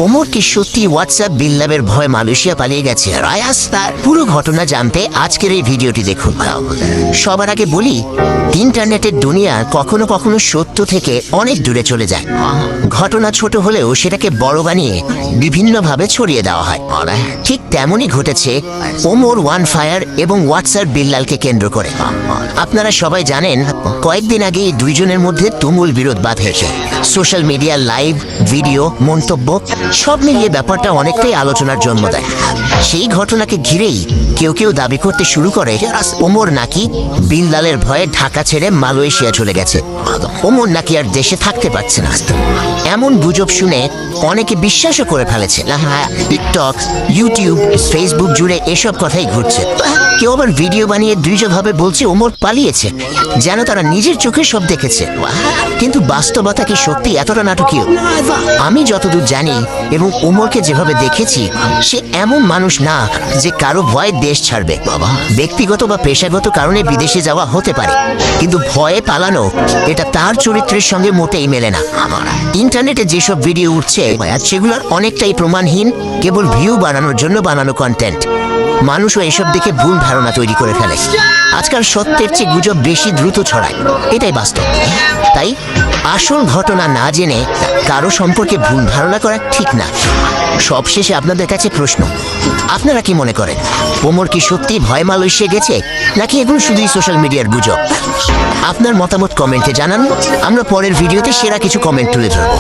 ওমর কি সত্যি হোয়াটসঅ্যাপ বিল্লাবের ভয় মালয়েশিয়া পালিয়ে গেছে? রায়াস তার পুরো ঘটনা জানতে আজকের এই ভিডিওটি দেখুন। সবার আগে বলি, ইন্টারনেটের দুনিয়া কখনো কখনো সত্য থেকে অনেক দূরে চলে যায়। ঘটনা ছোট হলেও সেটাকে বড় বানিয়ে বিভিন্নভাবে ছড়িয়ে দেওয়া হয়। ঠিক তেমনই ঘটেছে ওমর ওয়ান ফায়ার এবং হোয়াটসঅ্যাপ বিল্লালকে কেন্দ্র করে। আপনারা সবাই জানেন, কয়েকদিন আগে এই দুইজনের মধ্যে তুমুল বিরোধ বাঁধেছে। সোশ্যাল মিডিয়া লাইভ ভিডিও মন্তব্য সব মিলিয়ে ব্যাপারটা অনেকটাই আলোচনার জন্ম দেয়। সেই ঘটনাকে ঘিরেই কেউ কেউ দাবি করতে শুরু করে ওমর নাকি বিল্লালের ভয়ে ঢাকা ছেড়ে মালয়েশিয়া চলে গেছে, ওমর নাকি আর দেশে থাকতে পারছে না। এমন গুজব শুনে অনেকে বিশ্বাসও করে ফেলেছে। টিকটক, ইউটিউব, ফেসবুক জুড়ে এসব কথাই ঘুরছে। কেউ আবার ভিডিও বানিয়ে দৃঢ়ভাবে বলছে ওমর পালিয়েছে, যেন তারা নিজের চোখে সব দেখেছে। কিন্তু বাস্তবতা কি সত্যি এতটা নাটকীয়? আমি যতদূর জানি এবং ওমরকে যেভাবে দেখেছি, সে এমন মানুষ না যে কারো ভয়ে দেশ ছাড়বে। ব্যক্তিগত বা পেশাগত কারণে বিদেশে যাওয়া হতে পারে, কিন্তু ভয়ে পালানো এটা তার চরিত্রের সঙ্গে মোটেই মেলে না। ইন্টারনেটে যেসব ভিডিও উঠছে সেগুলোর অনেকটাই প্রমাণহীন, কেবল ভিউ বানানোর জন্য বানানো কন্টেন্ট। মানুষও এসব দেখে ভুল ধারণা তৈরি করে ফেলে। আজকাল সত্যের চেয়ে গুজব বেশি দ্রুত ছড়ায়, এটাই বাস্তব। তাই আসল ঘটনা না জেনে কারো সম্পর্কে ভুল ধারণা করা ঠিক না। সবশেষে আপনাদের কাছে প্রশ্ন, আপনারা কি মনে করেন ওমর কি সত্যি ভয় মালয়েশিয়া গেছে, নাকি এগুলো শুধুই সোশ্যাল মিডিয়ার গুজব? আপনার মতামত কমেন্টে জানান। আমরা পরের ভিডিওতে সেরা কিছু কমেন্ট তুলে ধরব।